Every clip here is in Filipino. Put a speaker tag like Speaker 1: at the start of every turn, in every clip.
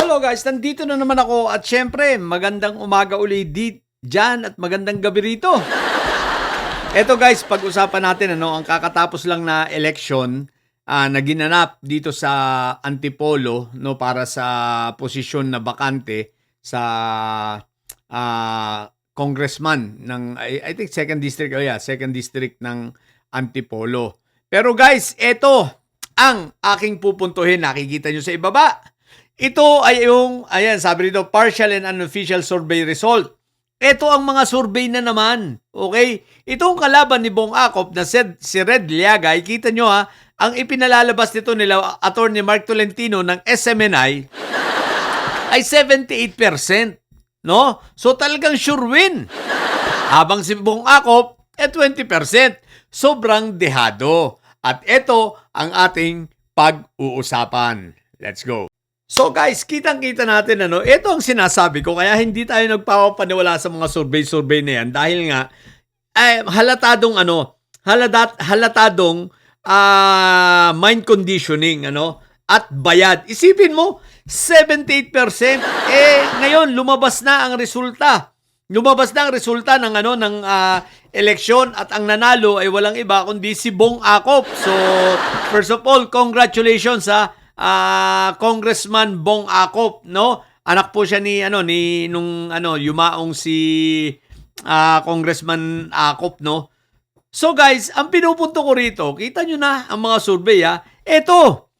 Speaker 1: Hello guys, nandito na naman ako at syempre magandang umaga uli dyan at magandang gabi rito. Eto guys, pag-usapan natin ang kakatapos lang na election na ginanap dito sa Antipolo para sa posisyon na bakante sa congressman ng I think second district, second district ng Antipolo. Pero guys, eto ang aking pupuntuhin, nakikita nyo sa ibaba. Ito ay yung, ayan, sabi rito, partial and unofficial survey result. Ito ang mga survey na naman. Okay? Itong kalaban ni Bong Acop na si Red Liagay, kita nyo ang ipinalalabas nito nila, Attorney Mark Tolentino ng SMNI, ay 78%. No? So talagang sure win. Habang si Bong Acop, 20%. Sobrang dehado. At ito ang ating pag-uusapan. Let's go. So guys, kitang-kita natin ito ang sinasabi ko, kaya hindi tayo nagpapaniwala sa mga survey na yan dahil nga halatadong mind conditioning at bayad. Isipin mo, 78%. Ngayon lumabas na ang resulta. Lumabas na ang resulta ng eleksyon at ang nanalo ay walang iba kundi si Bong Acop. So, first of all, congratulations sa Congressman Bong Acop, no? Anak po siya ni yumaong si Congressman Acop, no? So guys, ang pinupunto ko rito, kita nyo na ang mga survey, Ito,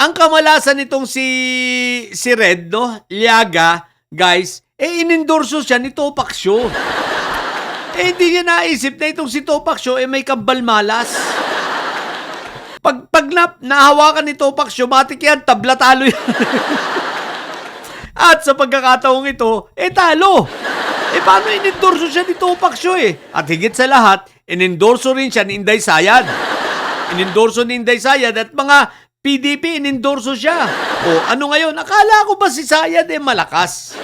Speaker 1: ang kamalasan nitong si Red, no? Liaga, guys, inendorso siya ni Topac Sio. Hindi niya naisip na itong si Topac Sio may kambal malas. Pag nahawakan ni Topac Sio, matik yan, tabla talo yan. At sa pagkakataong ito, talo. Paano inendorso siya ni Topac Sio At higit sa lahat, inendorso rin siya ni Inday Sayad. Inendorso ni Inday Sayad at mga PDP, inendorso siya. O ano ngayon, akala ko ba si Sayad malakas?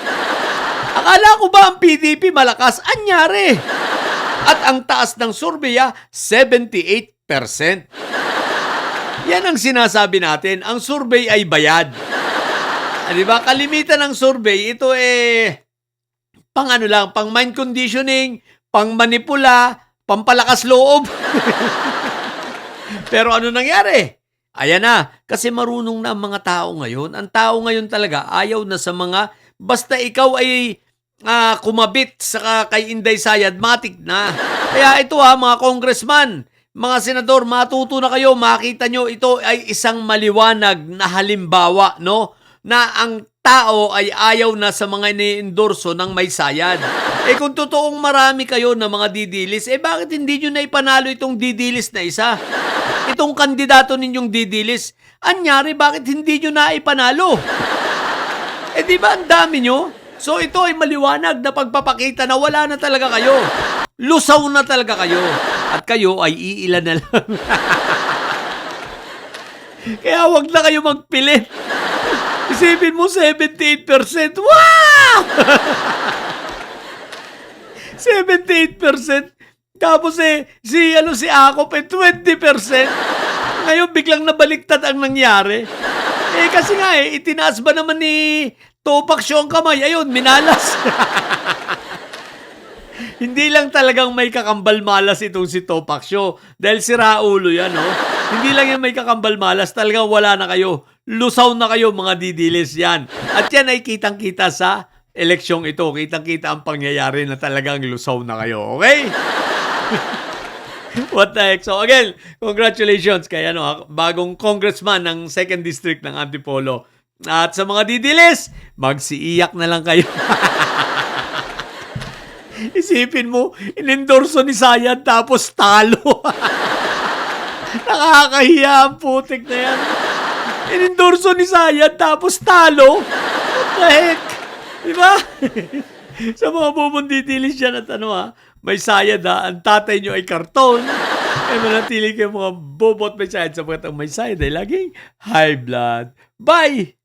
Speaker 1: Akala ko ba ang PDP malakas? Anyari? At ang taas ng survey, 78%. Yan ang sinasabi natin. Ang survey ay bayad. Diba? Kalimitan ng survey, ito pang pang mind conditioning, pang manipula, pampalakas loob. Pero ano nangyari? Ayan na. Kasi marunong na ang mga tao ngayon. Ang tao ngayon talaga ayaw na sa mga, basta ikaw ay kumabit sa kay Inday Sayad, matik na. Kaya ito mga congressman, mga senador, matuto na kayo, makita nyo, ito ay isang maliwanag na halimbawa, no? Na ang tao ay ayaw na sa mga ini-endorso ng may sayad. Kung totoong marami kayo na mga didilis, bakit hindi nyo na ipanalo itong didilis na isa? Itong kandidato ninyong didilis, anyari, bakit hindi nyo na ipanalo? Di ba ang dami nyo? So ito ay maliwanag na pagpapakita na wala na talaga kayo. Lusaw na talaga kayo. At kayo ay iilan na lang. Kaya wag na kayo magpilit. Isipin mo, 78%. Wow! 78%. Tapos si Acop 20%. Ngayon biglang nabaliktad ang nangyari. Kasi nga itinaas ba naman ni Topac Sio ang kamay? Ayun, minalas. Hindi lang talagang may kakambal malas itong si Topac Sio. Dahil si Raulo yan, Hindi lang yan may kakambal malas. Talagang wala na kayo. Lusaw na kayo, mga didilis yan. At yan ay kitang-kita sa eleksyong ito. Kitang-kita ang pangyayari na talagang lusaw na kayo. Okay? What the heck? So again, congratulations kay bagong congressman ng 2nd District ng Antipolo. At sa mga didilis, magsiiyak na lang kayo. Isipin mo, inendorso ni Sayad tapos talo. Nakakahiya ang putik na yan. Inendorso ni Sayad tapos talo. What the heck? Diba? Sa mga bubundidilis dyan at may Sayad ang tatay nyo ay karton. Manatili kayo mga bobot may Sayad sapagkat ang may Sayad ay laging high blood. Bye!